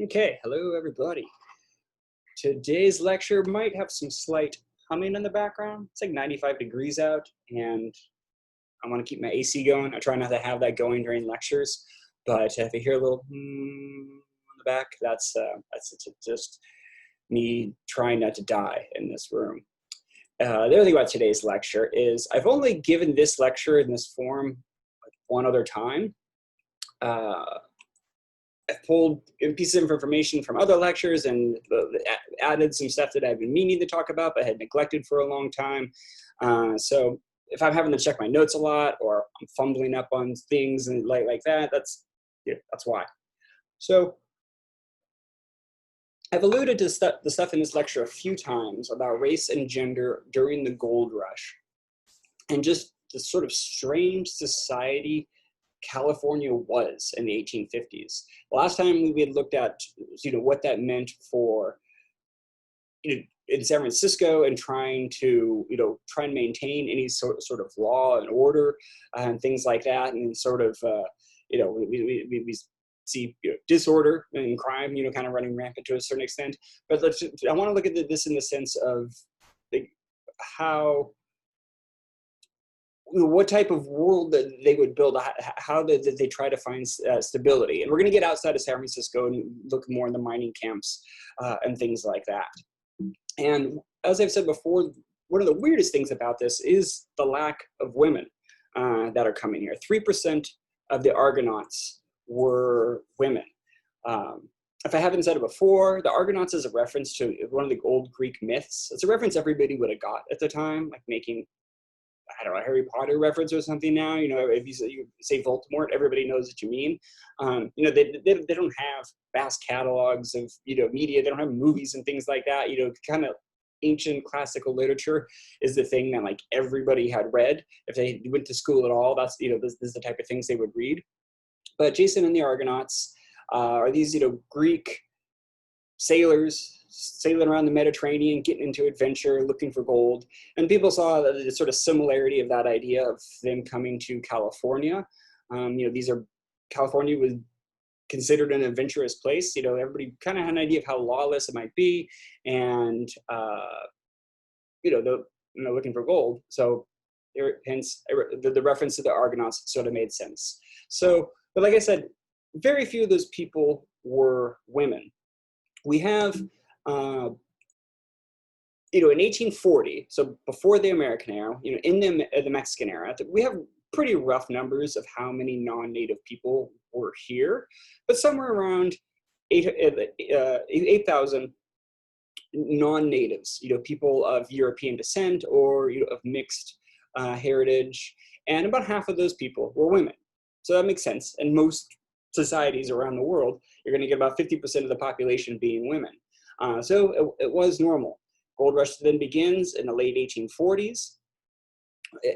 Okay, hello everybody. Today's lecture might have some slight humming in the background. It's like 95 degrees out, and I want to keep my AC going. I try not to have that going during lectures, but if you hear a little on the back, that's just me trying not to die in this room. The other thing about today's lecture is I've only given this lecture in this form like one other time. I've pulled pieces of information from other lectures and added some stuff that I've been meaning to talk about but had neglected for a long time. So if I'm having to check my notes a lot or I'm fumbling up on things and like that, that's why. So I've alluded to the stuff in this lecture a few times about race and gender during the gold rush and just the sort of strange society California was in the 1850s. The last time we had looked at, what that meant for, in San Francisco and trying to, try and maintain any sort of law and order and things like that, and sort of, we see disorder and crime, kind of running rampant to a certain extent. But I want to look at this in the sense of how. What type of world that they would build, how did they try to find stability. And we're going to get outside of San Francisco and look more in the mining camps and things like that. And as I've said before, one of the weirdest things about this is the lack of women that are coming here. 3% of the Argonauts were women. If I haven't said it before, the Argonauts is a reference to one of the old Greek myths. It's a reference everybody would have got at the time, like making, I don't know, a Harry Potter reference or something now. If you say Voldemort, everybody knows what you mean. They don't have vast catalogs of, media. They don't have movies and things like that. Kind of ancient classical literature is the thing that like everybody had read. If they went to school at all, that's, this is the type of things they would read. But Jason and the Argonauts are these, Greek sailors sailing around the Mediterranean, getting into adventure, looking for gold. And people saw the sort of similarity of that idea of them coming to California. California was considered an adventurous place. Everybody kind of had an idea of how lawless it might be, and looking for gold. So hence the reference to the Argonauts sort of made sense. So, but like I said, very few of those people were women. We have, in 1840, so before the American era, in the Mexican era, we have pretty rough numbers of how many non-native people were here, but somewhere around 8,000 non-natives, people of European descent or of mixed heritage, and about half of those people were women. So that makes sense. And most societies around the world, you're going to get about 50% of the population being women. So it was normal. Gold rush then begins in the late 1840s.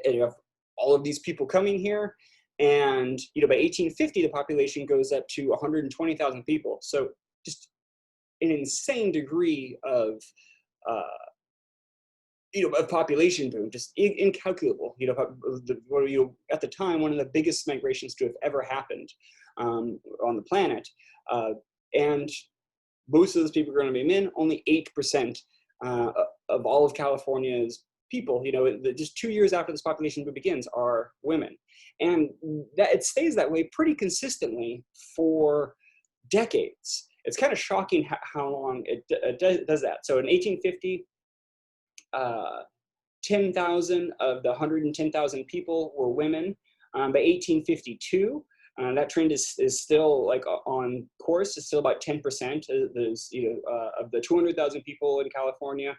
And you have all of these people coming here. And by 1850, the population goes up to 120,000 people. So just an insane degree of of population boom, just incalculable. At the time, one of the biggest migrations to have ever happened on the planet, and most of those people are going to be men. Only 8% of all of California's people, just 2 years after this population boom begins, are women, and that it stays that way pretty consistently for decades. It's kind of shocking how long it does that. So in 1850. 10,000 of the 110,000 people were women. By 1852, that trend is still like on course. It's still about 10%. There's of the 200,000 people in California,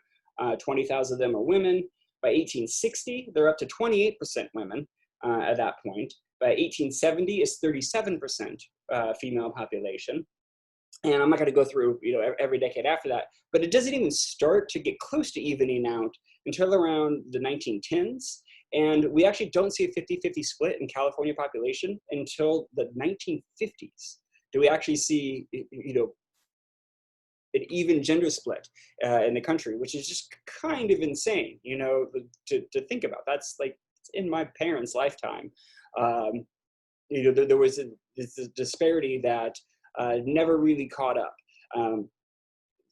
20,000 of them are women. By 1860, they're up to 28% women at that point. By 1870, it's 37% female population. And I'm not going to go through every decade after that, but it doesn't even start to get close to evening out until around the 1910s. And we actually don't see a 50-50 split in California population until the 1950s. Do we actually see an even gender split in the country, which is just kind of insane, to think about. That's like in my parents' lifetime. There was this disparity that never really caught up. A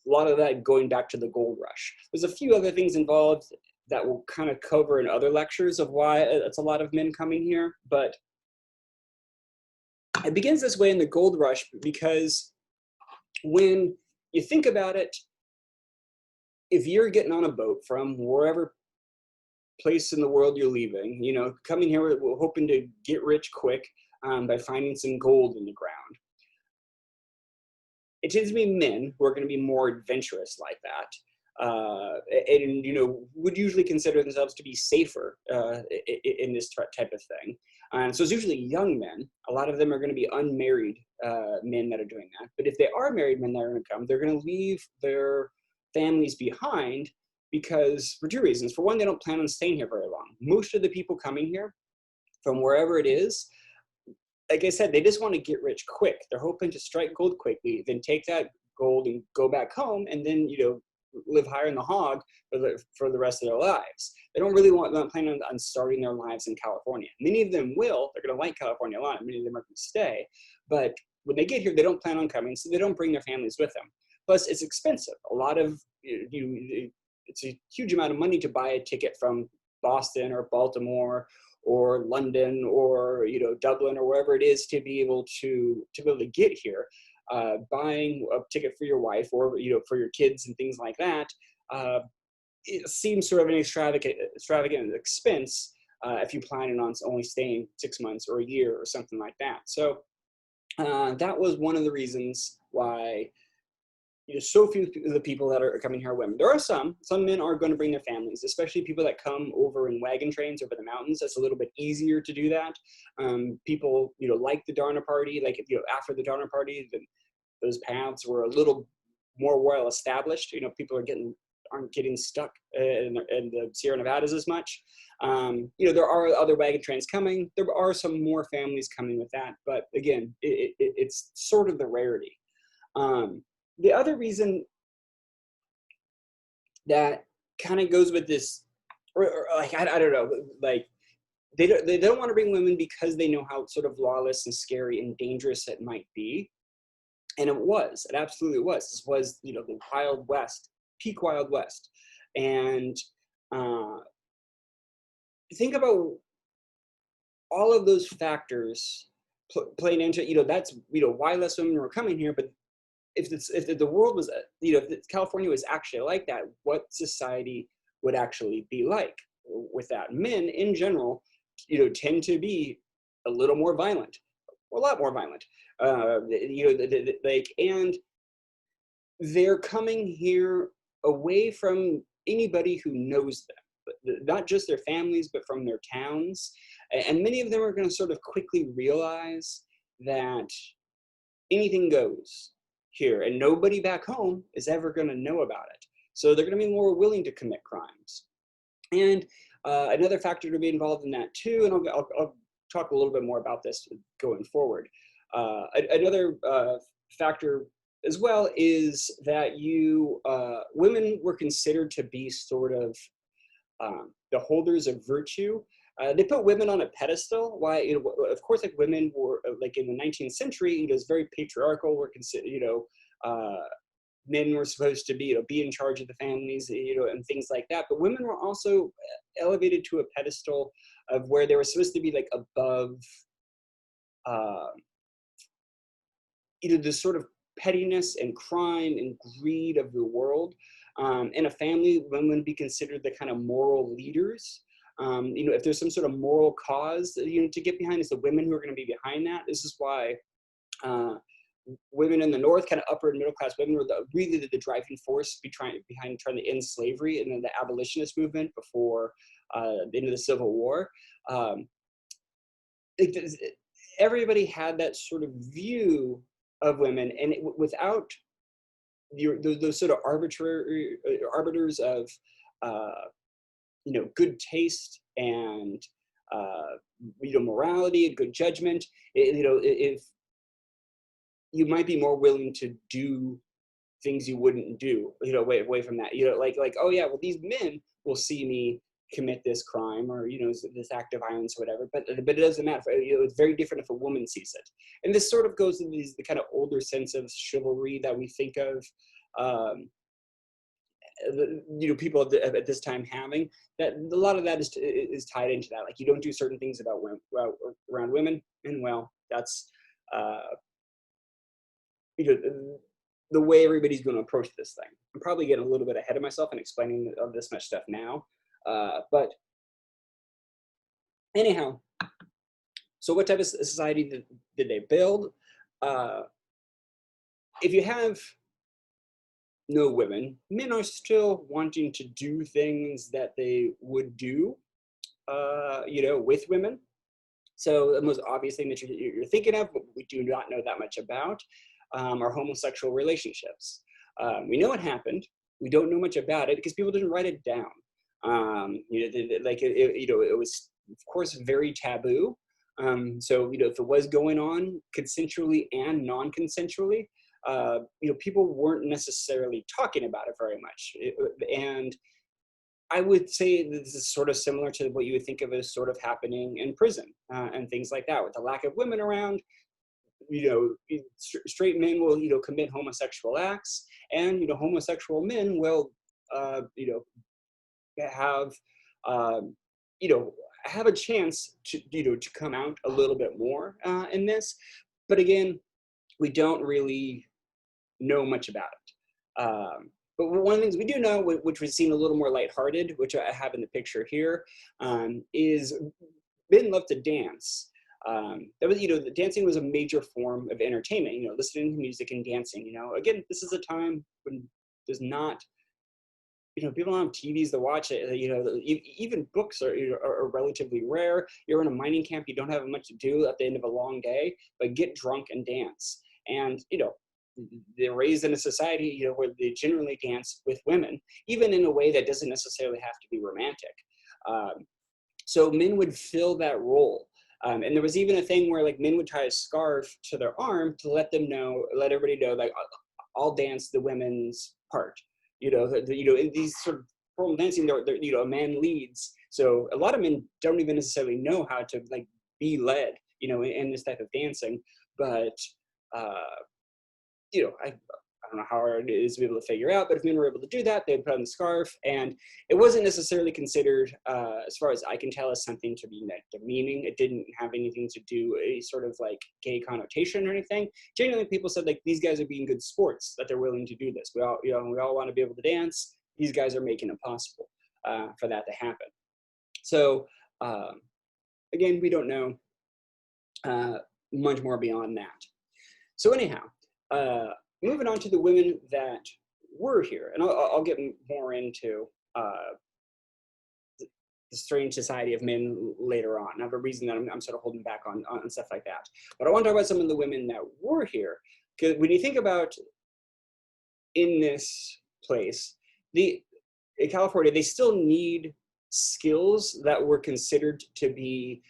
lot of that going back to the gold rush. There's a few other things involved that we'll kind of cover in other lectures of why it's a lot of men coming here, but it begins this way in the gold rush because when you think about it, if you're getting on a boat from wherever place in the world you're leaving, you know, coming here, we're hoping to get rich quick by finding some gold in the ground. It tends to be men who are going to be more adventurous like that, and you know, would usually consider themselves to be safer in this type of thing. So it's usually young men. A lot of them are going to be unmarried men that are doing that. But if they are married men that are going to come, they're going to leave their families behind because for two reasons. For one, they don't plan on staying here very long. Most of the people coming here from wherever it is, like I said, they just want to get rich quick. They're hoping to strike gold quickly, then take that gold and go back home, and then, you know, live higher in the hog for the rest of their lives. They don't really not plan on starting their lives in California. Many of them will. They're going to like California a lot. Many of them are going to stay. But when they get here, they don't plan on coming, so they don't bring their families with them. Plus, it's expensive. A lot of it's a huge amount of money to buy a ticket from Boston or Baltimore or London or, you know, Dublin or wherever it is to be able to get here. Buying a ticket for your wife or, you know, for your kids and things like that, it seems sort of an extravagant expense if you plan on only staying 6 months or a year or something like that. So that was one of the reasons why, you know, so few of the people that are coming here are women. There are some men are going to bring their families, especially people that come over in wagon trains over the mountains. That's a little bit easier to do that. People, you know, like the Donner Party, like, you know, after the Donner Party, those paths were a little more well established. You know, people aren't getting stuck in the Sierra Nevadas as much. You know, there are other wagon trains coming. There are some more families coming with that, but again, it's sort of the rarity. The other reason that kind of goes with this, or like I don't know, like they don't want to bring women because they know how sort of lawless and scary and dangerous it might be, and it absolutely was. This was, you know, the Wild West, peak Wild West, and think about all of those factors playing into it. You know, that's, you know, why less women were coming here, but if the world was, you know, if California was actually like that, what society would actually be like with that? Men in general, you know, tend to be a little more violent, a lot more violent. You know, like, and they're coming here away from anybody who knows them, not just their families, but from their towns. And many of them are going to sort of quickly realize that anything goes here, and nobody back home is ever going to know about it. So they're going to be more willing to commit crimes. And another factor to be involved in that too, and I'll talk a little bit more about this going forward. Another factor as well is that women were considered to be sort of the holders of virtue. They put women on a pedestal. Why? You know, of course, like women were like in the 19th century. It was very patriarchal. We're considered, you know, men were supposed to be, you know, be in charge of the families, you know, and things like that. But women were also elevated to a pedestal of where they were supposed to be like above, you know, this sort of pettiness and crime and greed of the world. In a family, women would be considered the kind of moral leaders. You know, if there's some sort of moral cause, you know, to get behind, it's the women who are going to be behind that. This is why women in the North, kind of upper and middle class women, were really the driving force behind trying to end slavery, and then the abolitionist movement before the end of the Civil War. Everybody had that sort of view of women, and without those sort of arbiters of you know, good taste and you know, morality and good judgment, you know, if you might be more willing to do things you wouldn't do, you know, away from that, you know, like, oh yeah, well, these men will see me commit this crime or, you know, this act of violence or whatever, but it doesn't matter. You know, it's very different if a woman sees it. And this sort of goes into the kind of older sense of chivalry that we think of, you know, people at this time having, that a lot of that is tied into that. Like, you don't do certain things about women, around women, and well, that's you know, the way everybody's going to approach this thing. I'm probably getting a little bit ahead of myself and explaining of this much stuff now, but anyhow, so what type of society did they build? If you have no women, men are still wanting to do things that they would do, you know, with women. So the most obvious thing that you're thinking of, but we do not know that much about, are homosexual relationships. We know it happened. We don't know much about it because people didn't write it down. You know, like you know, it was of course very taboo. So you know, if it was going on consensually and non-consensually, you know, people weren't necessarily talking about it very much. And I would say this is sort of similar to what you would think of as sort of happening in prison and things like that. With the lack of women around, you know, straight men will, you know, commit homosexual acts, and, you know, homosexual men will, you know, have, you know, have a chance to, you know, to come out a little bit more in this. But again, we don't really know much about it. But one of the things we do know, which would seem a little more lighthearted, which I have in the picture here, is men love to dance. That was, you know, the dancing was a major form of entertainment, you know, listening to music and dancing. You know, again, this is a time when there's not, you know, people don't have TVs to watch it. You know, even books are relatively rare. You're in a mining camp, you don't have much to do at the end of a long day, but get drunk and dance. And, you know, they're raised in a society, you know, where they generally dance with women, even in a way that doesn't necessarily have to be romantic. So men would fill that role. And there was even a thing where like men would tie a scarf to their arm to let them know, let everybody know, like, I'll dance the women's part. You know, you know, in these sort of formal dancing, they're, you know, a man leads. So a lot of men don't even necessarily know how to like be led, you know, in this type of dancing. But you know, I don't know how hard it is to be able to figure out, but if men were able to do that, they'd put on the scarf, and it wasn't necessarily considered, as far as I can tell, as something to be demeaning. It didn't have anything to do a sort of like gay connotation or anything. Genuinely, people said like, these guys are being good sports, that they're willing to do this. We all, you know, we all want to be able to dance. These guys are making it possible for that to happen. So again, we don't know much more beyond that. So anyhow, moving on to the women that were here, and I'll get more into the strange society of men later on. I have a reason that I'm sort of holding back on stuff like that. But I want to talk about some of the women that were here, because when you think about in this place, in California, they still need skills that were considered to be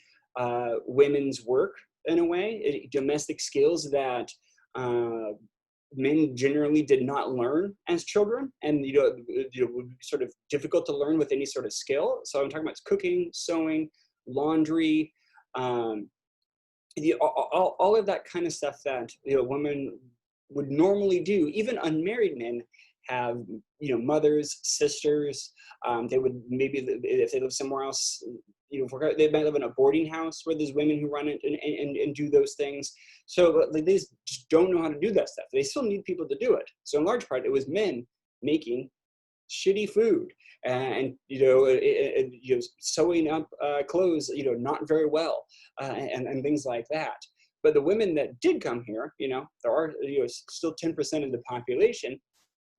women's work in a way, domestic skills that men generally did not learn as children, and you know, would be sort of difficult to learn with any sort of skill. So I'm talking about cooking, sewing, laundry, all of that kind of stuff that, you know, women would normally do. Even unmarried men have, you know, mothers, sisters. They would maybe, if they live somewhere else, you know, they might live in a boarding house where there's women who run it and do those things. So like, they just don't know how to do that stuff. They still need people to do it. So in large part, it was men making shitty food and you know, sewing up clothes, you know, not very well, and things like that. But the women that did come here, you know, there are, you know, still 10% of the population.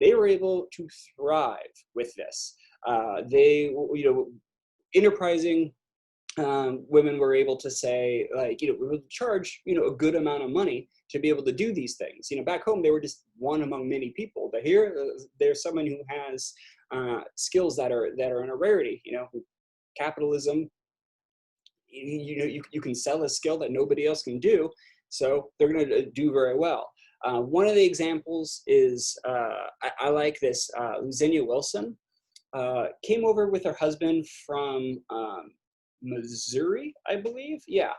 They were able to thrive with this. They, you know, enterprising women were able to say, like, you know, we would charge, you know, a good amount of money to be able to do these things. You know, back home, they were just one among many people. But here, there's someone who has skills that are in a rarity. You know, capitalism, you know, you can sell a skill that nobody else can do. So they're going to do very well. One of the examples is, I like this, Xenia Wilson. came over with her husband from Missouri, I believe. Yeah.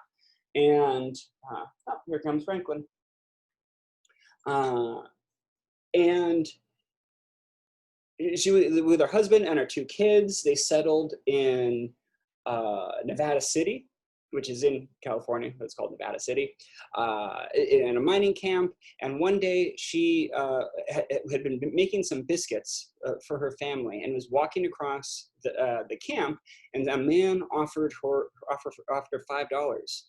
And oh, here comes Franklin. And she was with her husband and her two kids. They settled in Nevada City, which is in California. It's called Nevada City, in a mining camp. And one day she had been making some biscuits for her family and was walking across the camp, and a man offered her $5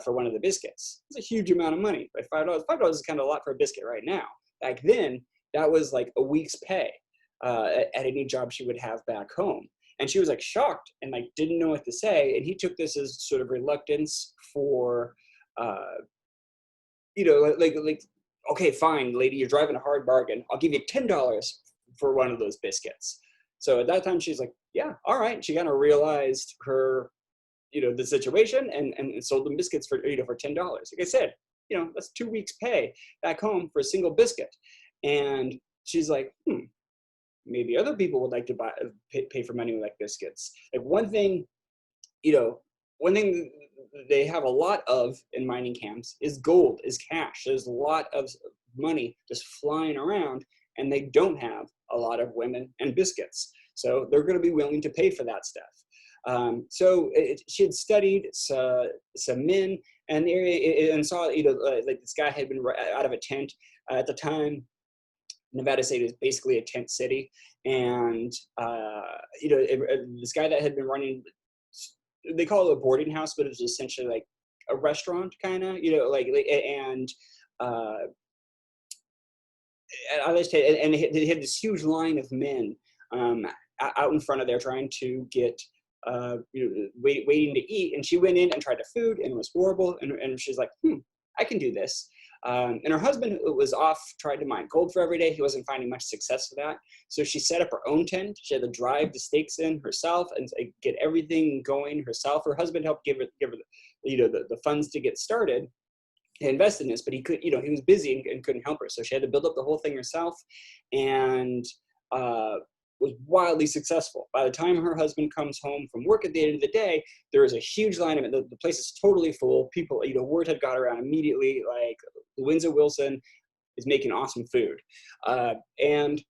for one of the biscuits. It's a huge amount of money. Like $5 is kind of a lot for a biscuit right now. Back then, that was like a week's pay at any job she would have back home. And she was like shocked and like didn't know what to say. And he took this as sort of reluctance for, like, okay, fine, lady, you're driving a hard bargain. I'll give you $10 for one of those biscuits. So at that time, she's like, yeah, all right. She kind of realized her, the situation and sold them biscuits for, for $10. Like I said, that's 2 weeks pay back home for a single biscuit. And she's like, maybe other people would like to pay for money like biscuits. Like one thing they have a lot of in mining camps is gold, is cash. There's a lot of money just flying around, and they don't have a lot of women and biscuits. So they're going to be willing to pay for that stuff. She had studied some men and saw, like this guy had been out of a tent at the time. Nevada City is basically a tent city, and this guy that had been running, they call it a boarding house, but it was essentially like a restaurant, kind of, and they had this huge line of men out in front of there trying to get waiting to eat, and she went in and tried the food, and it was horrible, and she's like, I can do this. And her husband was off trying to mine gold for every day. He wasn't finding much success for that. So she set up her own tent. She had to drive the stakes in herself and get everything going herself. Her husband helped give her the funds to get started and invest in this, but he could, he was busy and couldn't help her. So she had to build up the whole thing herself, and was wildly successful. By the time her husband comes home from work at the end of the day, there is a huge line of it. The place is totally full. People, word had got around immediately, like Windsor Wilson is making awesome food. And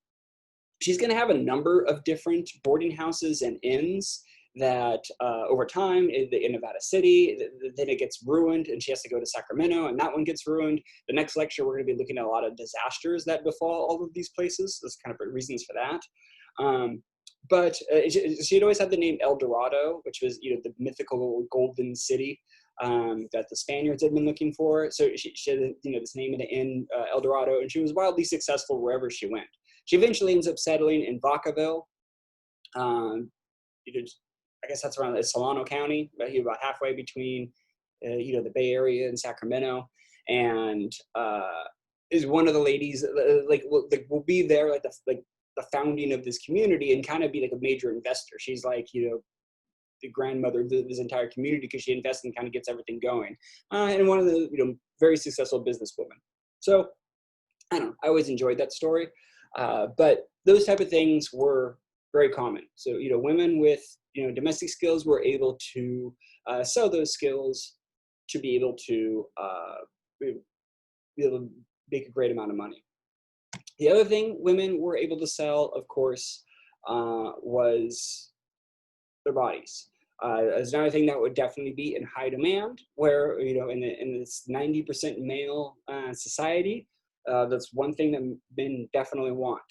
she's going to have a number of different boarding houses and inns that over time in Nevada City, then it gets ruined and she has to go to Sacramento and that one gets ruined. The next lecture, we're going to be looking at a lot of disasters that befall all of these places. There's kind of reasons for that. But she'd always had the name El Dorado, which was, the mythical golden city that the Spaniards had been looking for. So she had, this name in the inn, El Dorado, and she was wildly successful wherever she went. She eventually ends up settling in Vacaville. I guess that's around Solano County, about halfway between, the Bay Area and Sacramento, and is one of the ladies will be there the founding of this community and kind of be like a major investor. She's like, the grandmother of this entire community because she invests and kind of gets everything going. And one of the, very successful businesswomen. So I don't know, I always enjoyed that story. But those type of things were very common. So, women with, domestic skills were able to sell those skills to be able to make a great amount of money. The other thing women were able to sell, of course, was their bodies. As another thing that would definitely be in high demand, where, in this 90% male society, that's one thing that men definitely want.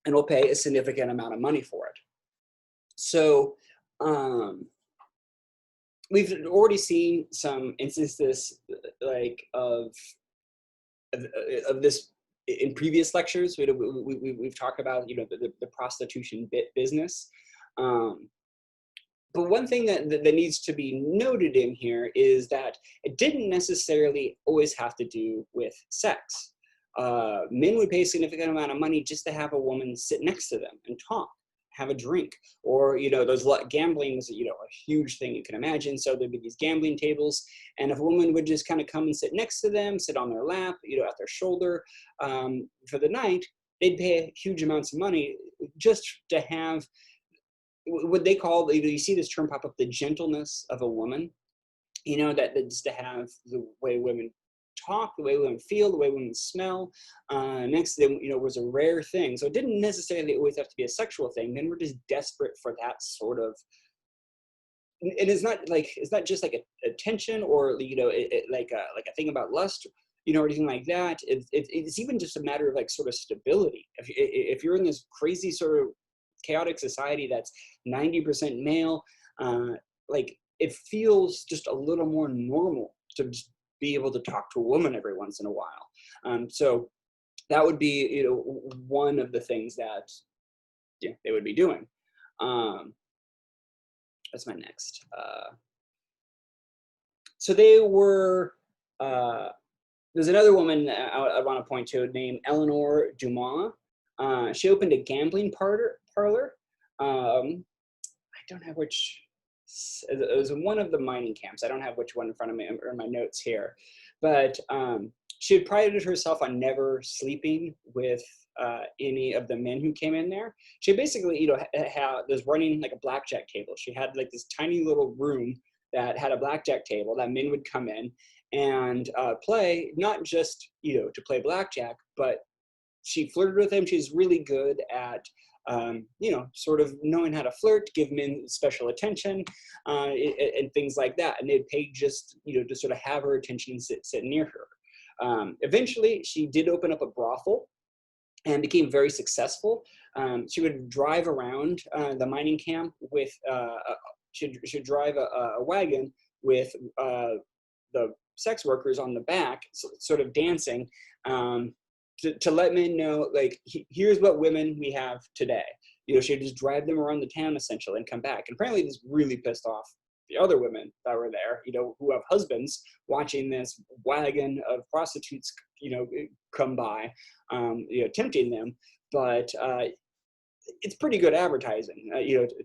And will pay a significant amount of money for it. So we've already seen some instances of this in previous lectures. We've talked about the prostitution business. But one thing that needs to be noted in here is that it didn't necessarily always have to do with sex. Men would pay a significant amount of money just to have a woman sit next to them and talk, have a drink, or those gambling was a huge thing you can imagine. So there'd be these gambling tables, and if a woman would just kind of come and sit next to them, sit on their lap, at their shoulder for the night, they'd pay huge amounts of money just to have what they call, you see this term pop up, the gentleness of a woman, that just to have the way women talk, the way women feel, the way women smell, next to them, was a rare thing. So it didn't necessarily always have to be a sexual thing. Men were just desperate for that sort of, and it's not just like a attention or, like a thing about lust, or anything like that. It's even just a matter of like sort of stability. If you're in this crazy sort of chaotic society that's 90% male, like it feels just a little more normal to just be able to talk to a woman every once in a while. So that would be, one of the things that they would be doing. That's my next. So they were, there's another woman I want to point to named Eleanor Dumas. She opened a gambling parlor. I don't have which, it was one of the mining camps. I don't have which one in front of me or in my notes here, but she had prided herself on never sleeping with any of the men who came in there. She basically, was running like a blackjack table. She had like this tiny little room that had a blackjack table that men would come in and play, not just, to play blackjack, but she flirted with them. She's really good at, sort of knowing how to flirt, give men special attention, and things like that. And they'd pay just, to sort of have her attention and sit near her. Eventually, she did open up a brothel and became very successful. She would drive around the mining camp with, she'd drive a wagon with the sex workers on the back, sort of dancing, to let men know, like, here's what women we have today. She'd just drive them around the town essentially and come back. And apparently this really pissed off the other women that were there, who have husbands, watching this wagon of prostitutes, come by, tempting them. But it's pretty good advertising,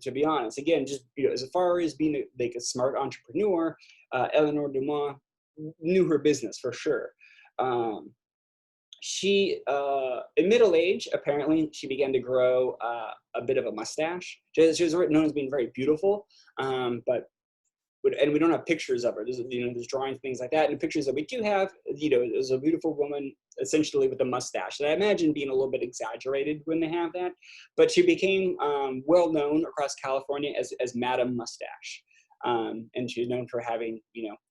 to be honest. Again, just, as far as being like a smart entrepreneur, Eleanor Dumas knew her business for sure. She, in middle age, apparently, she began to grow a bit of a mustache. She was known as being very beautiful, and we don't have pictures of her. There's drawings, things like that. And the pictures that we do have, is a beautiful woman, essentially with a mustache. And I imagine being a little bit exaggerated when they have that. But she became well known across California as Madame Mustache. And she's known for having,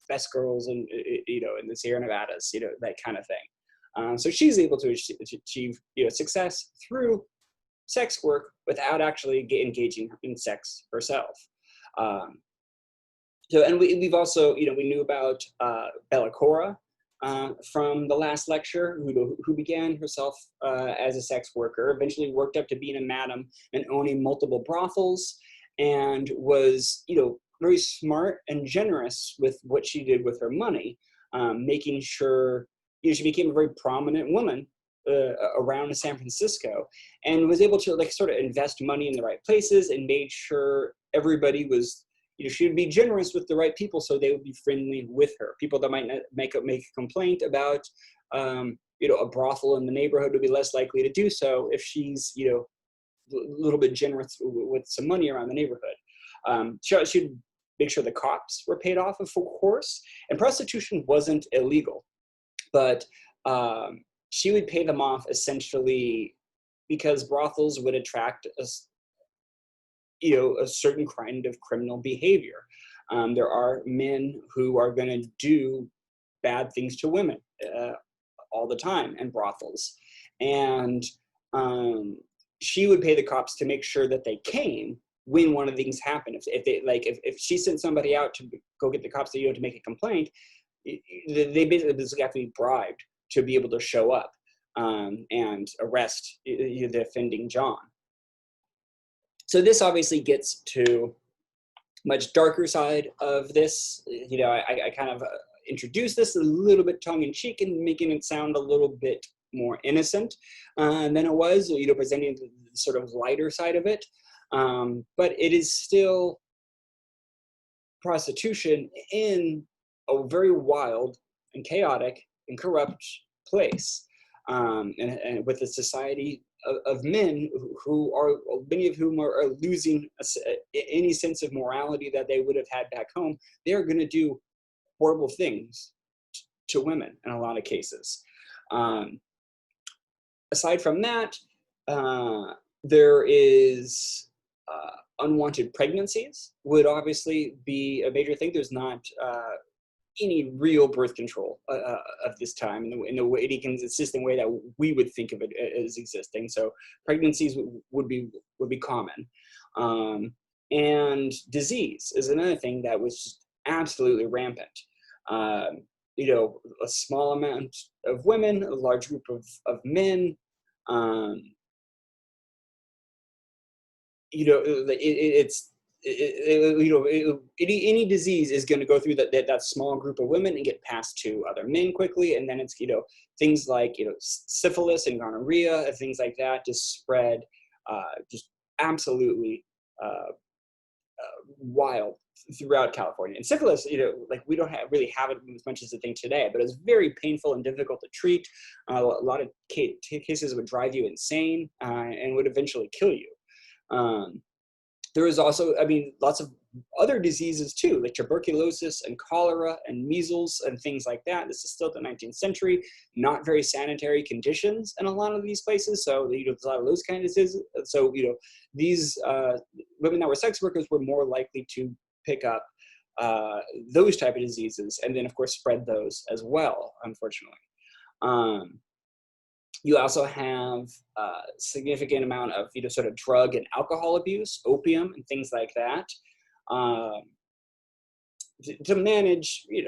best girls in the Sierra Nevadas, that kind of thing. So she's able to achieve, success through sex work without actually engaging in sex herself. So, and we've also, we knew about Bella Cora from the last lecture, who began herself as a sex worker, eventually worked up to being a madam and owning multiple brothels, and was, very smart and generous with what she did with her money, making sure, she became a very prominent woman around San Francisco, and was able to like sort of invest money in the right places and made sure everybody was, she would be generous with the right people, so they would be friendly with her. People that might not make a complaint about, a brothel in the neighborhood would be less likely to do so if she's, a little bit generous with some money around the neighborhood. She'd make sure the cops were paid off, of course, and prostitution wasn't illegal, but she would pay them off essentially because brothels would attract a certain kind of criminal behavior. There are men who are going to do bad things to women all the time in brothels. And she would pay the cops to make sure that they came when one of the things happened. If she sent somebody out to go get the cops to make a complaint, they basically have to be bribed to be able to show up and arrest the offending John. So this obviously gets to much darker side of this. I kind of introduced this a little bit tongue-in-cheek and making it sound a little bit more innocent than it was, presenting the sort of lighter side of it. But it is still prostitution in a very wild and chaotic and corrupt place. And with a society of men who are, many of whom are losing any sense of morality that they would have had back home. They are going to do horrible things to women in a lot of cases. Aside from that, there is unwanted pregnancies would obviously be a major thing. There's not any real birth control of this time in the way, any consistent way that we would think of it as existing. So pregnancies would be common, and disease is another thing that was just absolutely rampant. You know, a small amount of women, a large group of men. You know, any disease is going to go through that small group of women and get passed to other men quickly, and then it's, you know, things like, you know, syphilis and gonorrhea and things like that just spread just absolutely wild throughout California. And syphilis, you know, like we don't really have it as much as the thing today, but it's very painful and difficult to treat. A lot of cases would drive you insane and would eventually kill you. There is also, I mean, lots of other diseases too, like tuberculosis and cholera and measles and things like that. This is still the 19th century, not very sanitary conditions in a lot of these places. So, you know, there's a lot of those kind of diseases. So, you know, these women that were sex workers were more likely to pick up those type of diseases, and then of course spread those as well, unfortunately. You also have a significant amount of, you know, sort of drug and alcohol abuse, opium and things like that, to manage, you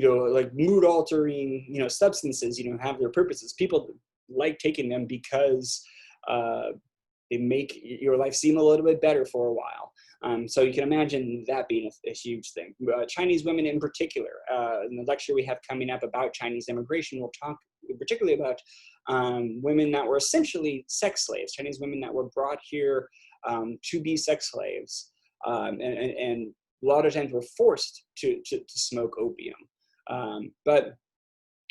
know, like mood altering, you know, substances, you know, have their purposes. People like taking them because they make your life seem a little bit better for a while. So you can imagine that being a huge thing. Chinese women in particular, in the lecture we have coming up about Chinese immigration, we'll talk particularly about women that were essentially sex slaves, Chinese women that were brought here to be sex slaves, and a lot of times were forced to smoke opium. But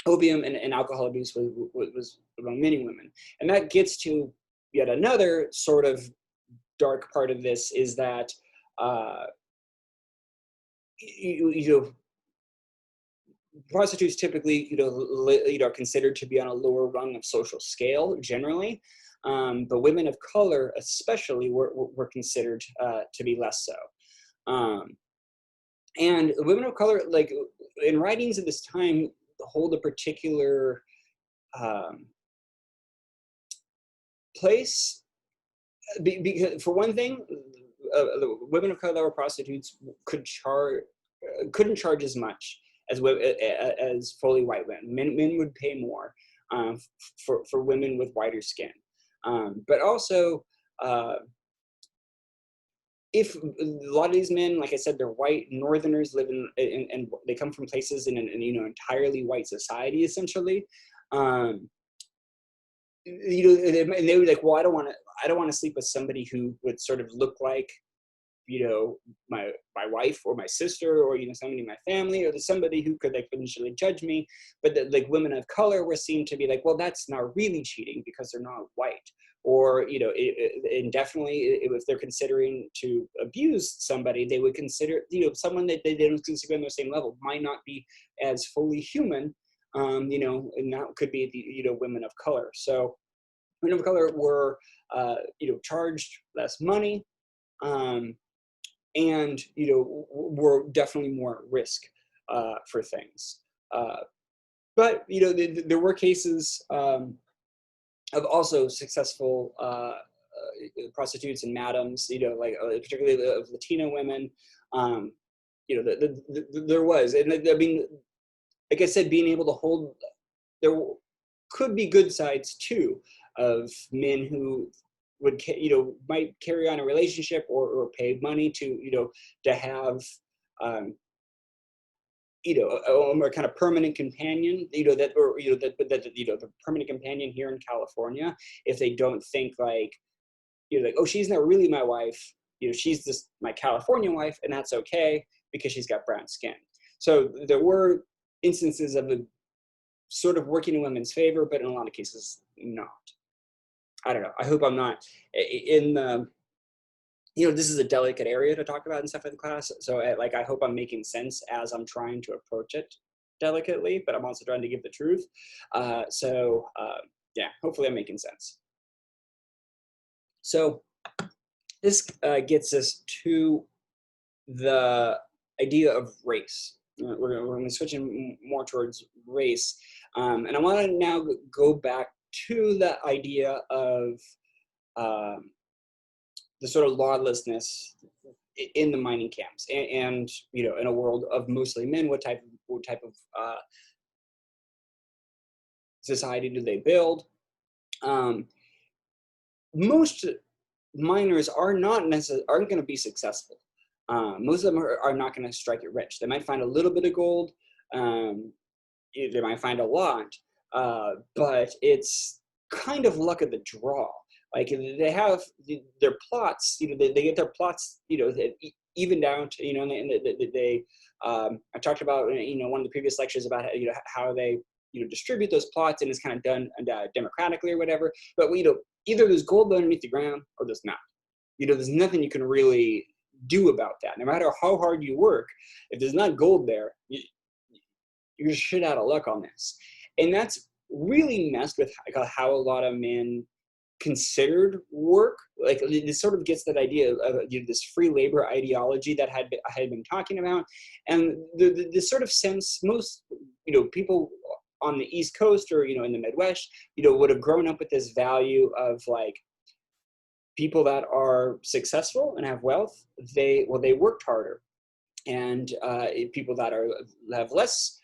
opium and alcohol abuse was among many women. And that gets to yet another sort of dark part of this, is that you know, prostitutes typically, you know, are considered to be on a lower rung of social scale generally, but women of color especially were considered to be less so. And women of color, like in writings at this time, hold a particular place. Because for one thing, the women of color that were prostitutes couldn't charge as much as fully white women. Men would pay more for women with whiter skin, but also if a lot of these men, like I said, they're white Northerners, live and they come from places in you know, entirely white society essentially. You know, and they were like, well, I don't want to sleep with somebody who would sort of look like, you know, my wife or my sister, or, you know, somebody in my family, or somebody who could like initially judge me. But like women of color were seen to be like, well, that's not really cheating because they're not white. Or, you know, and definitely if they're considering to abuse somebody, they would consider, you know, someone that they don't consider on the same level might not be as fully human. You know, and that could be the, you know, women of color. So women of color were, you know, charged less money, and, you know, were definitely more at risk for things. But, you know, there were cases of also successful prostitutes and madams, you know, like particularly of Latina women. You know, there was, and I mean, like I said, being able to hold, there could be good sides too of men who would, you know, might carry on a relationship or pay money to, you know, to have, you know, a more kind of permanent companion, you know, that, or, you know, that, you know, the permanent companion here in California, if they don't think like, you know, like, oh, she's not really my wife, you know, she's just my California wife, and that's okay because she's got brown skin. So there were instances of sort of working in women's favor, but in a lot of cases not. I don't know. I hope I'm not in the, this is a delicate area to talk about in stuff in class. So like, I hope I'm making sense as I'm trying to approach it delicately, but I'm also trying to give the truth. Yeah, hopefully I'm making sense. So this gets us to the idea of race. We're going to switch in more towards race. And I want to now go back to the idea of the sort of lawlessness in the mining camps, and in a world of mostly men, what type of society do they build? Most miners aren't going to be successful. Most of them are not going to strike it rich. They might find a little bit of gold. They might find a lot, but it's kind of luck of the draw. Like, they have their plots, they get their plots, even down to, and I talked about, one of the previous lectures about, how they, distribute those plots, and it's kind of done democratically or whatever. But, either there's gold underneath the ground or there's not. There's nothing you can really do about that. No matter how hard you work, if there's not gold there, you're shit out of luck on this. And that's really messed with how a lot of men considered work. Like, it sort of gets that idea of this free labor ideology that I had been talking about, and the sort of sense most people on the East Coast or in the Midwest would have grown up with this value of, like, people that are successful and have wealth, they worked harder, and people that have less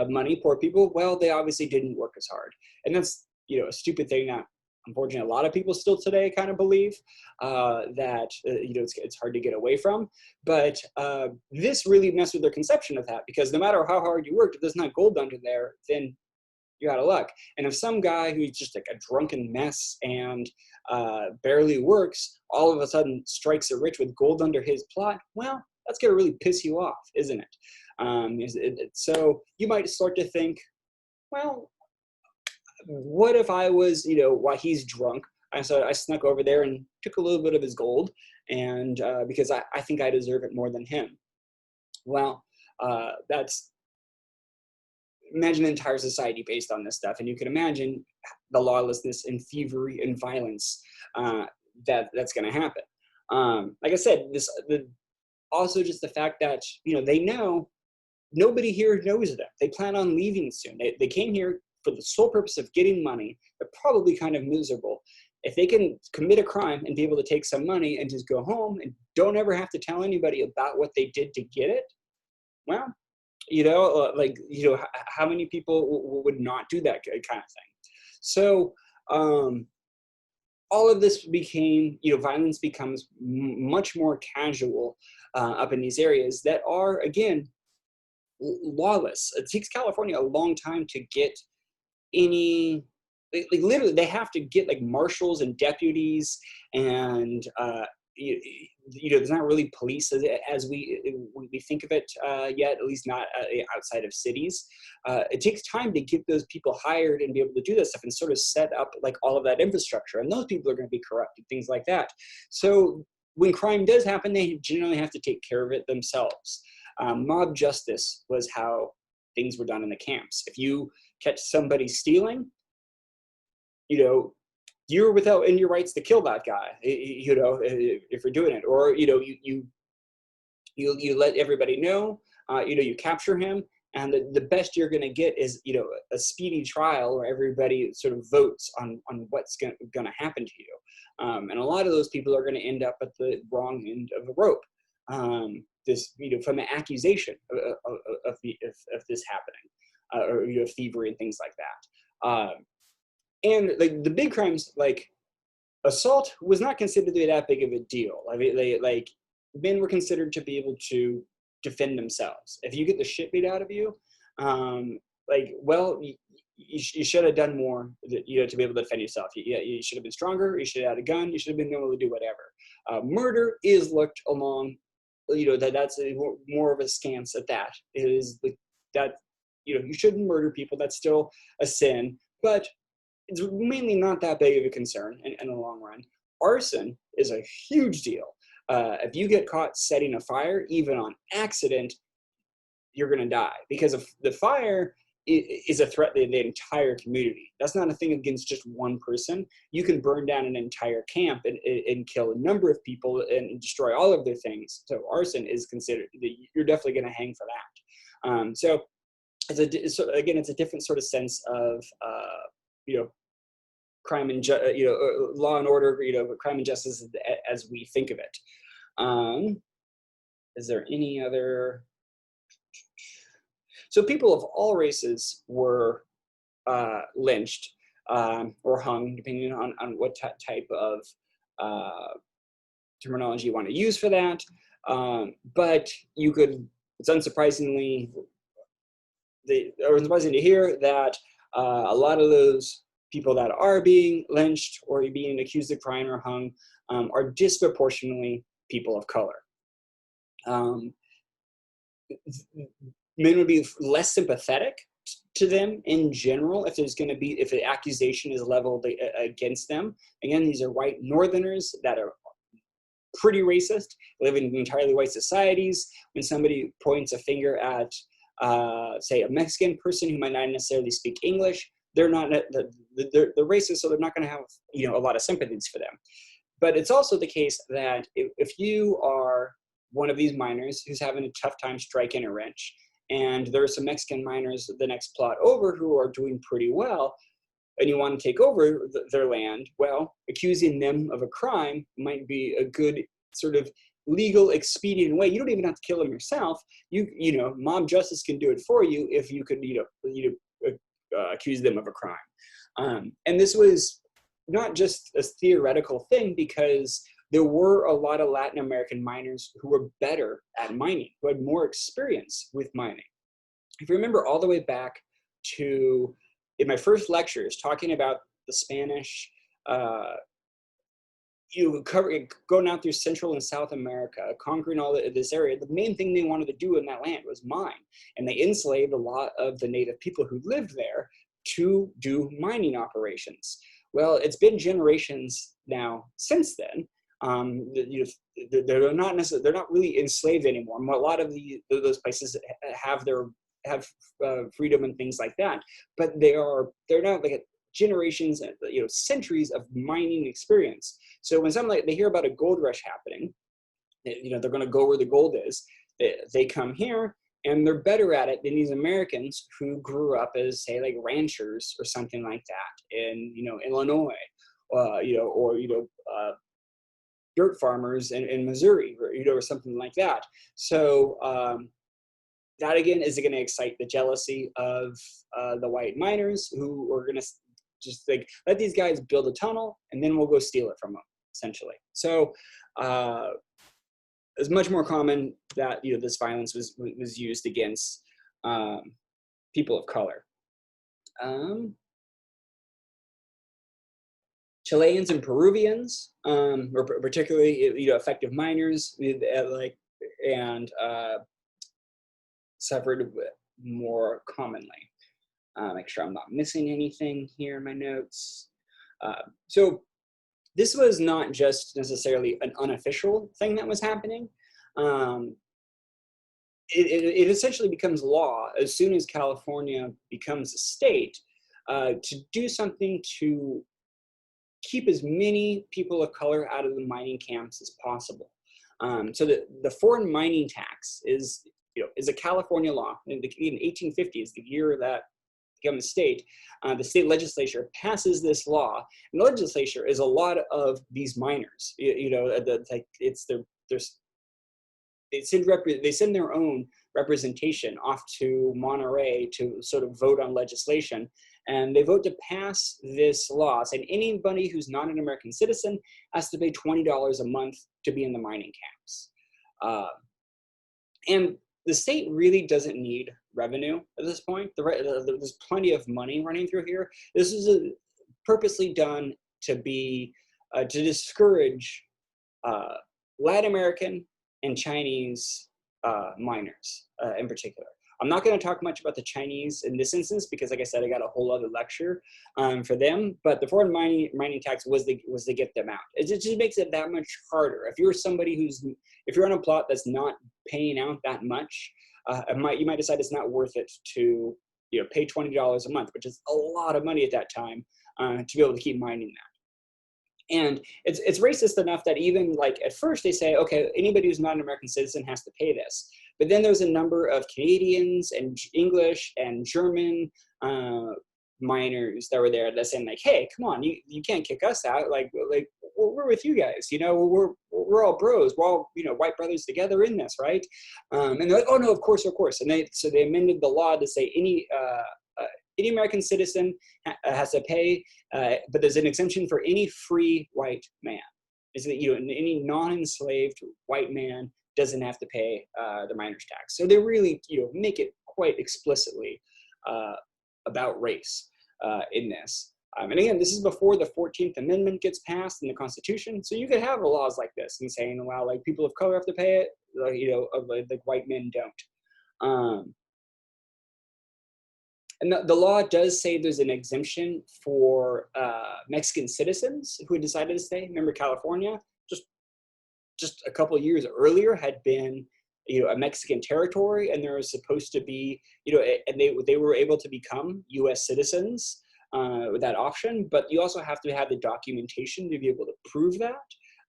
money, poor people, well, they obviously didn't work as hard. And that's a stupid thing that unfortunately a lot of people still today kind of believe, that it's hard to get away from. But this really messed with their conception of that, because no matter how hard you worked, if there's not gold under there, then you're out of luck. And if some guy who's just like a drunken mess and barely works all of a sudden strikes it rich with gold under his plot, well, that's going to really piss you off, isn't it? So you might start to think, well, what if I was, while he's drunk, I snuck over there and took a little bit of his gold, and because I think I deserve it more than him. Well, imagine an entire society based on this stuff, and you can imagine the lawlessness and thievery and violence that's going to happen. Like I said, also just the fact that they know nobody here knows them. They plan on leaving soon. They came here for the sole purpose of getting money. They're probably kind of miserable. If they can commit a crime and be able to take some money and just go home and don't ever have to tell anybody about what they did to get it, well, how many people would not do that kind of thing? So all of this became, violence becomes much more casual up in these areas that are, again, lawless. It takes California a long time to get any, like literally they have to get like marshals and deputies, and there's not really police as we think of it yet, at least not outside of cities. It takes time to get those people hired and be able to do this stuff and sort of set up like all of that infrastructure, and those people are going to be corrupt and things like that. So when crime does happen, they generally have to take care of it themselves. Mob justice was how things were done in the camps. If you catch somebody stealing, you're within your rights to kill that guy, if you're doing it, or you let everybody know, you capture him, and the best you're going to get is a speedy trial where everybody sort of votes on what's going to happen to you, and a lot of those people are going to end up at the wrong end of the rope. From an accusation of this happening, or thievery and things like that. And like the big crimes, like assault, was not considered to be that big of a deal. I mean, men were considered to be able to defend themselves. If you get the shit beat out of you, you should have done more, to be able to defend yourself. You should have been stronger. You should have had a gun. You should have been able to do whatever. Murder is looked along, that's more of a scance at that. It is like that. you shouldn't murder people. That's still a sin, but it's mainly not that big of a concern in the long run. Arson is a huge deal. If you get caught setting a fire, even on accident, you're going to die, because of the fire is a threat to the entire community. That's not a thing against just one person. You can burn down an entire camp and kill a number of people and destroy all of their things. So arson is considered, you're definitely going to hang for that. So again, it's a different sort of sense of crime and law and order, crime and justice as we think of it. Is there any other? So people of all races were lynched or hung, depending on what type of terminology you want to use for that. But you could, it's unsurprising to hear that a lot of those people that are being lynched or being accused of crime or hung are disproportionately people of color. Men would be less sympathetic to them in general if the accusation is leveled against them. Again, these are white Northerners that are pretty racist, live in entirely white societies. When somebody points a finger at, say, a Mexican person who might not necessarily speak English, they're racist, so they're not going to have a lot of sympathies for them. But it's also the case that if you are one of these miners who's having a tough time striking a wrench, and there are some Mexican miners the next plot over who are doing pretty well, and you want to take over their land, well, accusing them of a crime might be a good sort of legal expedient way. You don't even have to kill them yourself. Mob justice can do it for you if you could, accuse them of a crime. And this was not just a theoretical thing, because there were a lot of Latin American miners who were better at mining, who had more experience with mining. If you remember all the way back to in my first lectures talking about the Spanish, going out through Central and South America, conquering all this area, the main thing they wanted to do in that land was mine. And they enslaved a lot of the native people who lived there to do mining operations. Well, it's been generations now since then. They're not really enslaved anymore. A lot of those places have freedom and things like that, but they're not like generations, centuries of mining experience. So when they hear about a gold rush happening, they're going to go where the gold is. They come here and they're better at it than these Americans who grew up as, say, like ranchers or something like that in Illinois, or dirt farmers in Missouri, or something like that. So that again is going to excite the jealousy of the white miners, who are going to just think, let these guys build a tunnel and then we'll go steal it from them, essentially. So it's much more common that this violence was used against people of color. Chileans and Peruvians were particularly effective miners, and suffered more commonly. Make sure I'm not missing anything here in my notes. So this was not just necessarily an unofficial thing that was happening. It essentially becomes law as soon as California becomes a state to do something to keep as many people of color out of the mining camps as possible. So the foreign mining tax is a California law. In 1850 is the year that became a state. The state legislature passes this law, and the legislature is a lot of these miners. They send their own representation off to Monterey to sort of vote on legislation, and they vote to pass this law saying anybody who's not an American citizen has to pay $20 a month to be in the mining camps. And the state really doesn't need revenue at this point. There's plenty of money running through here. This is purposely done to discourage Latin American and Chinese miners in particular. I'm not going to talk much about the Chinese in this instance because, like I said, I got a whole other lecture for them. But the foreign mining tax was to get them out. It just makes it that much harder. If you're somebody if you're on a plot that's not paying out that much, you might decide it's not worth it to pay $20 a month, which is a lot of money at that time, to be able to keep mining that. And it's racist enough that even like at first they say, okay, anybody who's not an American citizen has to pay this. But then there's a number of Canadians and English and German miners that were there that saying like, hey, come on, you can't kick us out. Like we're with you guys, we're all bros. We're all, white brothers together in this, right? And they're like, oh no, of course. And they amended the law to say any American citizen has to pay, but there's an exemption for any free white man. Is that any non-enslaved white man doesn't have to pay the miner's tax. So they really make it quite explicitly about race in this. And again, this is before the 14th Amendment gets passed in the Constitution. So you could have laws like this and saying, well, like people of color have to pay it, like white men don't. And the law does say there's an exemption for Mexican citizens who had decided to stay. Remember, California, just a couple of years earlier, had been a Mexican territory, and there was supposed to be and they were able to become U.S. citizens with that option. But you also have to have the documentation to be able to prove that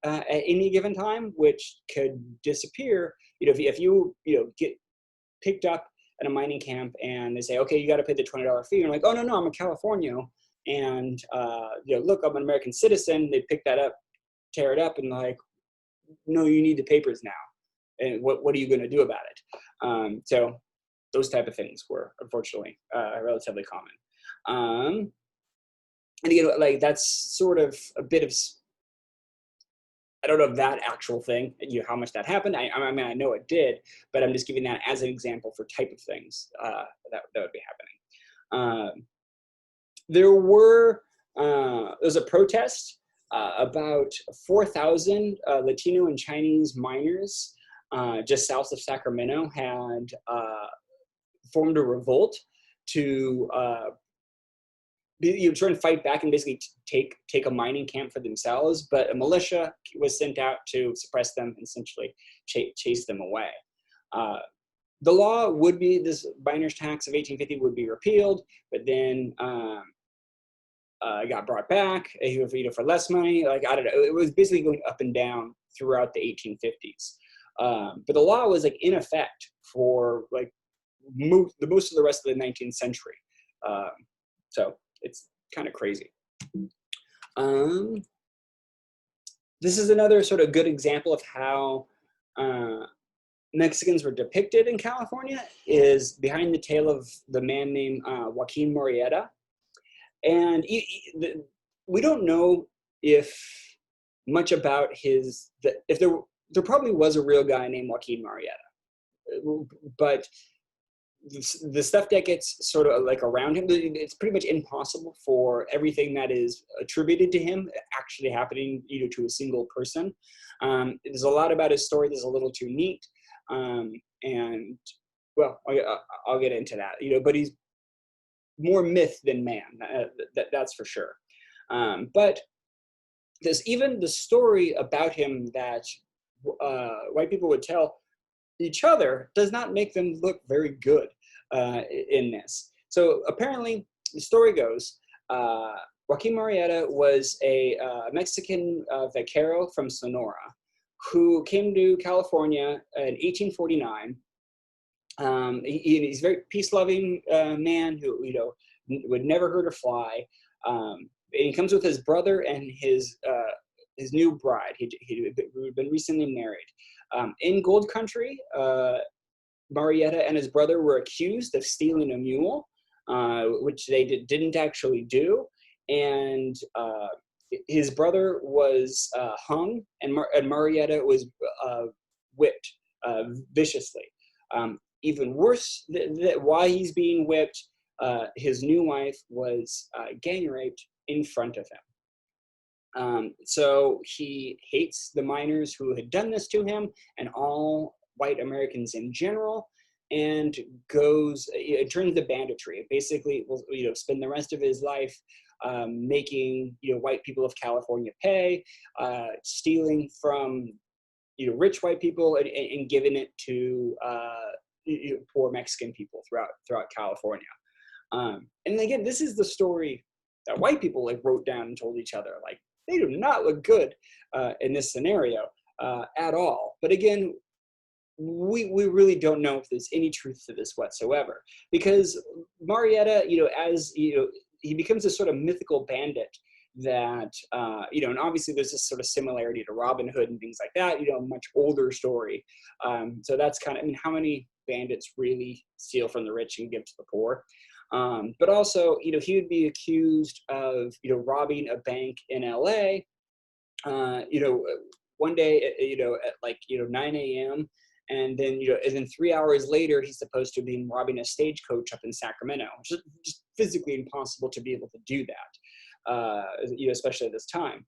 at any given time, which could disappear. If you get picked up at a mining camp and they say, okay, you got to pay the $20 fee. You're like, oh, no, I'm a Californian. And, look, I'm an American citizen. They pick that up, tear it up, and like, no, you need the papers now. And what are you going to do about it? So those type of things were, unfortunately, relatively common. And again, like that's sort of a bit of, I don't know if that actual thing, how much that happened. I mean, I know it did, but I'm just giving that as an example for type of things that would be happening. There's a protest. About 4,000 Latino and Chinese miners just south of Sacramento had formed a revolt to try and fight back and basically take a mining camp for themselves, but a militia was sent out to suppress them and essentially chase them away. The law would be, this miner's tax of 1850 would be repealed, but then it got brought back for less money. Like, I don't know, it was basically going up and down throughout the 1850s. But the law was like in effect for like most of the rest of the 19th century. So it's kind of crazy. This is another sort of good example of how Mexicans were depicted in California, is behind the tale of the man named Joaquin Murrieta. And we don't know if much about if there probably was a real guy named Joaquin Murrieta, but the stuff that gets sort of like around him, it's pretty much impossible for everything that is attributed to him actually happening to a single person. There's a lot about his story that's a little too neat, and well, I'll get into that. But he's more myth than man, that's for sure. But there's even the story about him that white people would tell each other does not make them look very good in this. So apparently, the story goes, Joaquin Murrieta was a Mexican vaquero from Sonora who came to California in 1849. He's a very peace-loving man who would never hurt a fly. And he comes with his brother and his new bride. He'd been recently married. In Gold Country, Murrieta and his brother were accused of stealing a mule, which they didn't actually do. And his brother was hung, and Murrieta was whipped viciously. Even worse, why he's being whipped, his new wife was gang raped in front of him. So he hates the miners who had done this to him and all white Americans in general. and goes, it turns to banditry. Basically, will spend the rest of his life making white people of California pay, stealing from rich white people, and giving it to poor Mexican people throughout California. And again, this is the story that white people like wrote down and told each other. Like, they do not look good in this scenario at all. But again, we really don't know if there's any truth to this whatsoever, because Marietta, as he becomes a sort of mythical bandit that and obviously there's this sort of similarity to Robin Hood and things like that, much older story. So that's kind of, I mean, how many bandits really steal from the rich and give to the poor? But also, he would be accused of robbing a bank in LA one day at like 9 a.m. And then, and then 3 hours later, he's supposed to be robbing a stagecoach up in Sacramento, which is just physically impossible to be able to do that, especially at this time.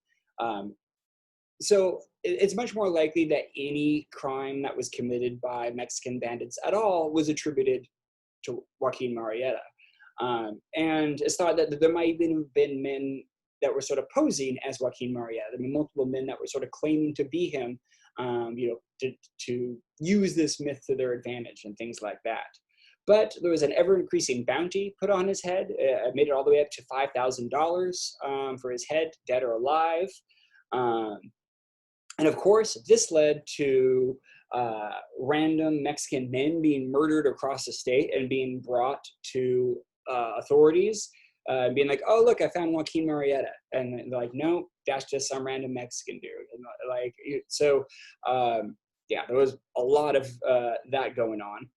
So it's much more likely that any crime that was committed by Mexican bandits at all was attributed to Joaquin Murrieta. And it's thought that there might have been men that were sort of posing as Joaquin Murrieta. I mean, multiple men that were sort of claiming to be him, to use this myth to their advantage and things like that. But there was an ever-increasing bounty put on his head. It made it all the way up to $5,000 for his head, dead or alive. And of course, this led to random Mexican men being murdered across the state and being brought to authorities, being like, "Oh, look, I found Joaquin Murrieta," and they're like, "No, that's just some random Mexican dude." And like, so yeah, there was a lot of that going on.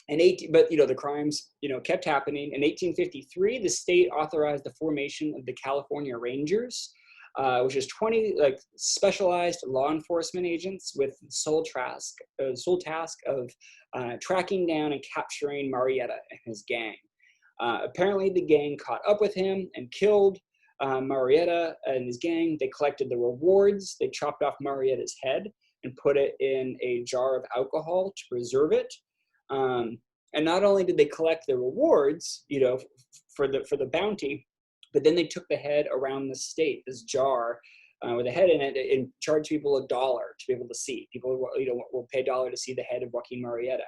But the crimes kept happening. In 1853, the state authorized the formation of the California Rangers, which is 20 like specialized law enforcement agents with the sole task of tracking down and capturing Murrieta and his gang. Apparently, the gang caught up with him and killed Murrieta and his gang. They collected the rewards. They chopped off Murrieta's head and put it in a jar of alcohol to preserve it. And not only did they collect the rewards, for the bounty, but then they took the head around the state, this jar with a head in it, and charged people $1 to be able to see. People, will pay $1 to see the head of Joaquin Murrieta.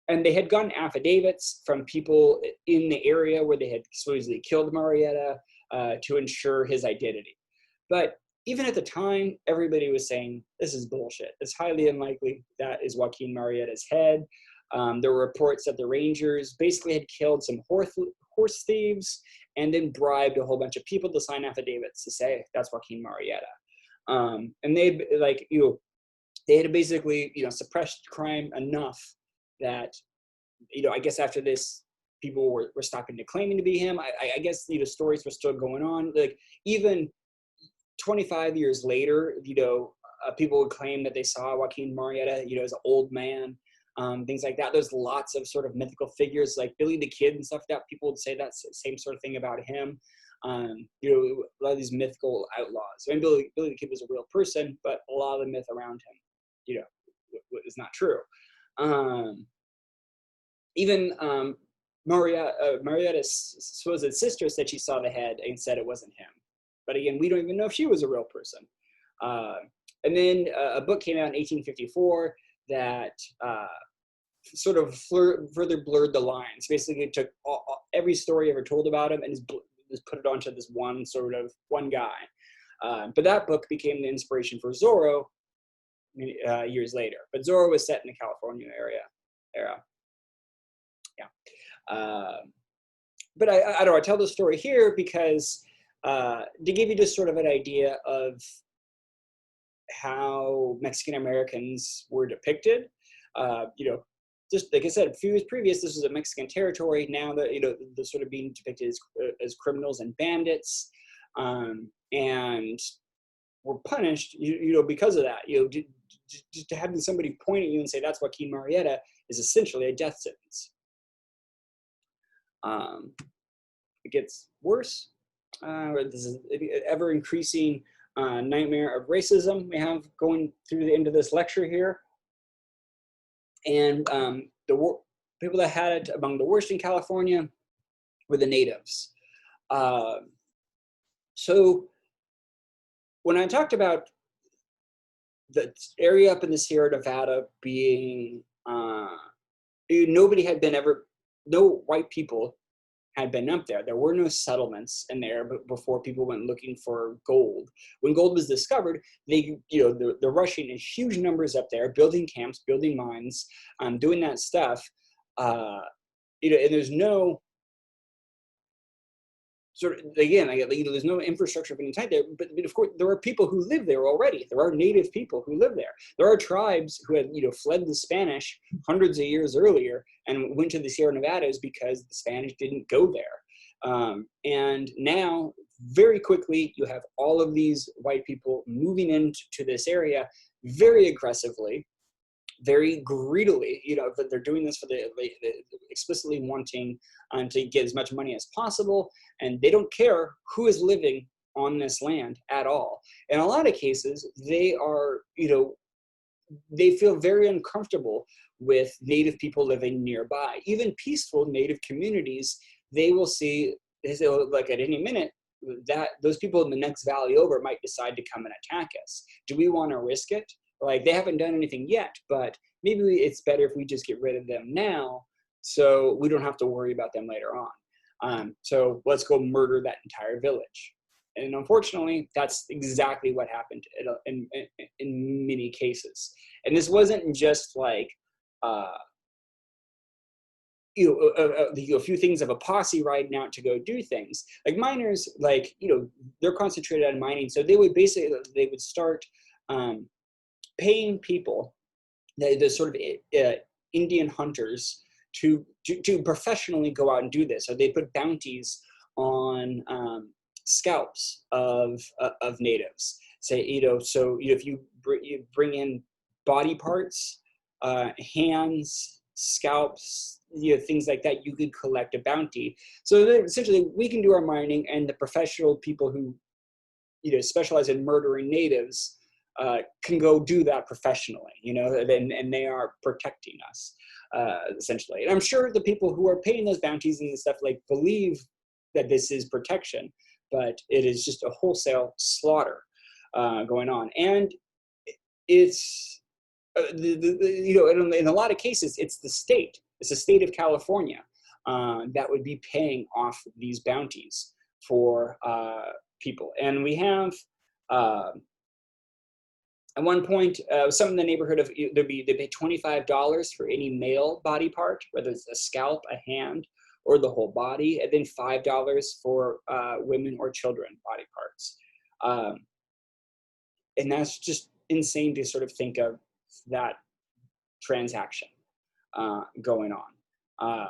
And they had gotten affidavits from people in the area where they had supposedly killed Murrieta to ensure his identity. But even at the time, everybody was saying, this is bullshit. It's highly unlikely that is Joaquin Murrieta's head. There were reports that the Rangers basically had killed some horse thieves and then bribed a whole bunch of people to sign affidavits to say that's Joaquin Murrieta. And they had basically, suppressed crime enough that, I guess after this, people were stopping to claiming to be him. I guess, stories were still going on. Like, even 25 years later, people would claim that they saw Joaquin Murrieta, as an old man, things like that. There's lots of sort of mythical figures like Billy the Kid and stuff like that. People would say that same sort of thing about him. A lot of these mythical outlaws. I mean, Billy the Kid was a real person, but a lot of the myth around him, is not true. Even Murrieta's supposed sister said she saw the head and said it wasn't him. But again, we don't even know if she was a real person. And then a book came out in 1854 that sort of further blurred the lines. Basically, it took every story ever told about him and just put it onto this one guy. But that book became the inspiration for Zorro years later. But Zorro was set in the California era. Yeah. But I don't know, I tell the story here because to give you just sort of an idea of how Mexican Americans were depicted. Just like I said, a few years previous, this was a Mexican territory. Now that they're sort of being depicted as criminals and bandits, and were punished, because of that. To having somebody point at you and say that's Joaquin Murrieta is essentially a death sentence. It gets worse. This is an ever-increasing nightmare of racism we have going through the end of this lecture here. And people that had it among the worst in California were the natives. Uh, so when I talked about the area up in the Sierra Nevada being, nobody had been ever, no white people had been up there. There were no settlements in there before people went looking for gold. When gold was discovered, they, they're rushing in huge numbers up there, building camps, building mines, doing that stuff. And there's no sort of, again, there's no infrastructure of any type there, but of course there are people who live there already. There are native people who live there. There are tribes who had, fled the Spanish hundreds of years earlier and went to the Sierra Nevadas because the Spanish didn't go there. And now, very quickly, you have all of these white people moving into this area very aggressively, very greedily, that they're doing this for the explicitly wanting to get as much money as possible, and they don't care who is living on this land at all. In a lot of cases, they are, they feel very uncomfortable with native people living nearby. Even peaceful native communities, they will see, like at any minute, that those people in the next valley over might decide to come and attack us. Do we want to risk it? Like, they haven't done anything yet, but maybe it's better if we just get rid of them now so we don't have to worry about them later on. So let's go murder that entire village. And unfortunately, that's exactly what happened in many cases. And this wasn't just like, a few things of a posse riding out to go do things. Like miners, they're concentrated on mining. So they would start paying people, the sort of Indian hunters, to professionally go out and do this. So they put bounties on scalps of natives. Say, so if you bring in body parts, hands, scalps, things like that, you could collect a bounty. So essentially, we can do our mining, and the professional people who specialize in murdering natives can go do that professionally, and they are protecting us, essentially. And I'm sure the people who are paying those bounties and stuff believe that this is protection, but it is just a wholesale slaughter going on. And it's, in a lot of cases, it's the state of California that would be paying off these bounties for people. And we have, at one point, some in the neighborhood of, they pay $25 for any male body part, whether it's a scalp, a hand, or the whole body, and then $5 for women or children body parts. And that's just insane to sort of think of that transaction going on.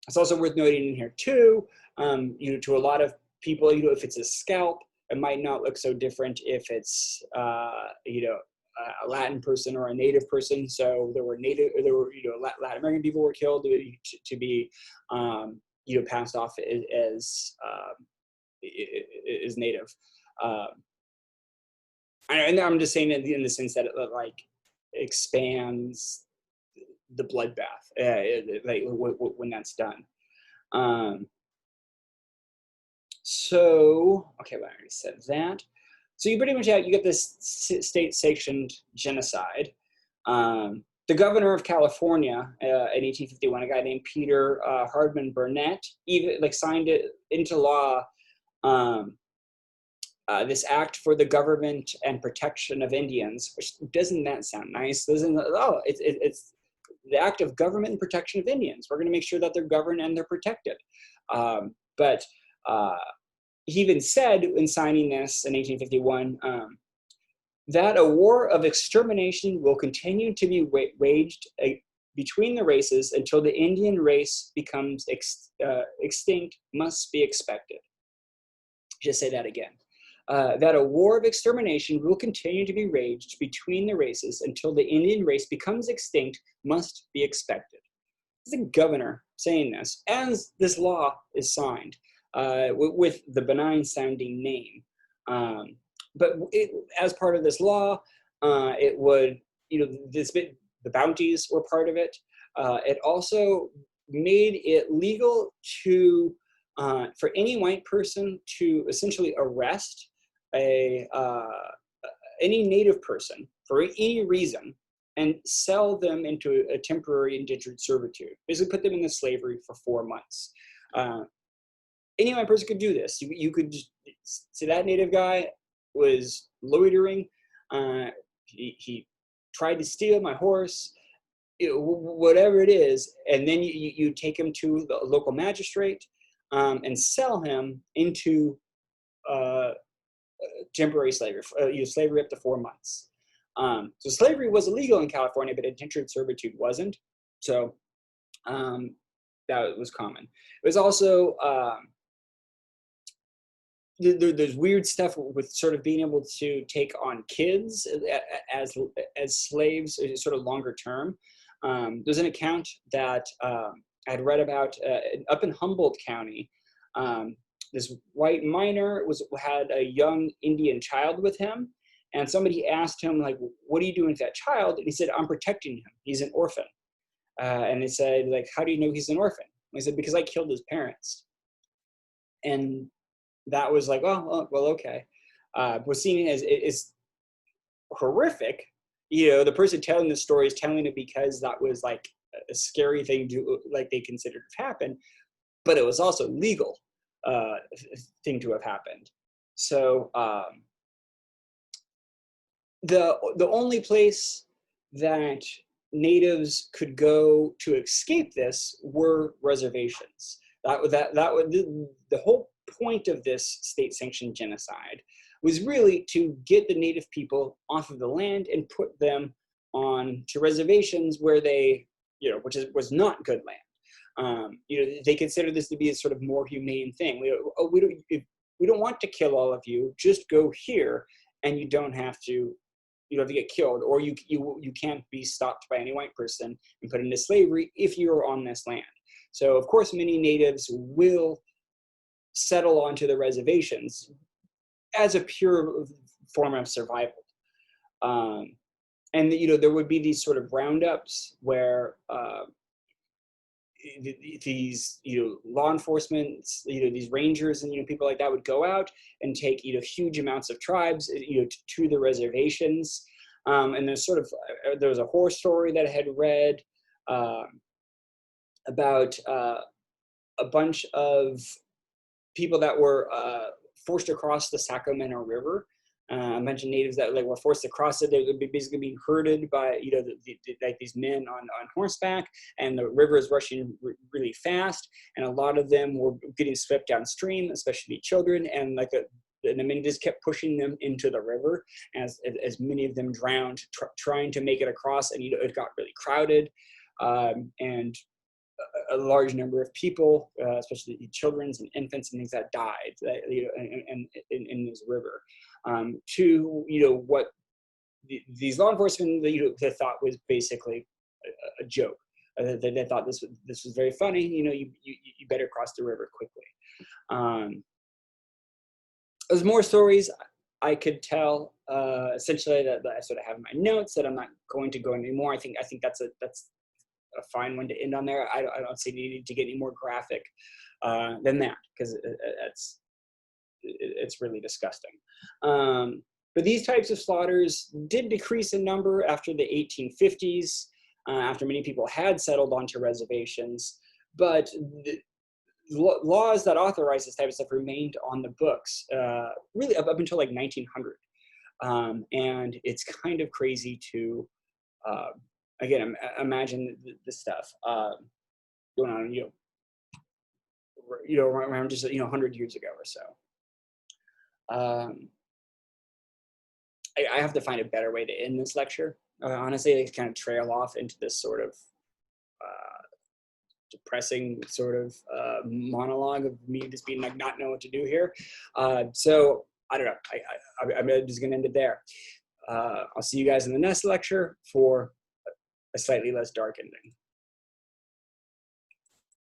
It's also worth noting in here too, to a lot of people, if it's a scalp, it might not look so different if it's, a Latin person or a native person. So there were Latin American people were killed to be, passed off as native. And I'm just saying it in the sense that it expands the bloodbath, when that's done. So, okay, well, I already said that. So you pretty much you get this state-sanctioned genocide. The governor of California in 1851, a guy named Peter Hardman Burnett, even signed it into law. This act for the government and protection of Indians, which doesn't that sound nice? It's the act of government and protection of Indians. We're going to make sure that they're governed and they're protected. But he even said in signing this in 1851 that a war of extermination will continue to be waged between the races until the Indian race becomes extinct, must be expected. Just say that again. That a war of extermination will continue to be waged between the races until the Indian race becomes extinct, must be expected. It's the governor saying this as this law is signed with the benign sounding name. But as part of this law, it would, the bounties were part of it. It also made it legal to for any white person to essentially arrest any native person for any reason and sell them into a temporary indentured servitude. Basically put them into slavery for 4 months. Any white person could do this. You could just see that native guy was loitering. He tried to steal my horse, whatever it is, and then you take him to the local magistrate and sell him into temporary slavery, slavery up to 4 months. So slavery was illegal in California, but indentured servitude wasn't. So that was common. It was also there's weird stuff with sort of being able to take on kids as slaves, sort of longer term. There's an account that I had read about up in Humboldt County. This white miner had a young Indian child with him, and somebody asked him, like, "What are you doing with that child?" And he said, "I'm protecting him. He's an orphan." And they said, like, "How do you know he's an orphan?" And he said, "Because I killed his parents." And that was like, oh, well, okay. Was seen as is horrific. The person telling the story is telling it because that was like a scary thing like they considered to happen, but it was also legal thing to have happened. So the only place that natives could go to escape this were reservations. The whole point of this state-sanctioned genocide was really to get the native people off of the land and put them on to reservations where they, was not good land. They consider this to be a sort of more humane thing. We don't want to kill all of you. Just go here, and you don't have to get killed, or you can't be stopped by any white person and put into slavery if you're on this land. So of course, many natives will settle onto the reservations as a pure form of survival. And there would be these sort of roundups where these law enforcement, these rangers and people like that would go out and take huge amounts of tribes to the reservations. And there was a horror story that I had read about a bunch of people that were forced across the Sacramento River. I mentioned natives that were forced to cross it. They would be basically being herded by like these men on horseback, and the river is rushing really fast, and a lot of them were getting swept downstream, especially children, and the men just kept pushing them into the river as many of them drowned trying to make it across, and it got really crowded, and a large number of people, especially children and infants and things, that died, in this river. What these law enforcement they thought was basically a joke. They thought this was very funny. You better cross the river quickly. There's more stories I could tell. Essentially, that I sort of have in my notes that I'm not going to go anymore. I think that's a fine one to end on there. I don't see the need to get any more graphic than that, because it's really disgusting. But these types of slaughters did decrease in number after the 1850s, after many people had settled onto reservations. But the laws that authorize this type of stuff remained on the books really up until like 1900. And it's kind of crazy to again, imagine this stuff going on, around just 100 years ago or so. I have to find a better way to end this lecture. Honestly, I kind of trail off into this sort of depressing sort of monologue of me just being like not knowing what to do here. So I don't know. I'm just gonna end it there. I'll see you guys in the next lecture for a slightly less dark ending.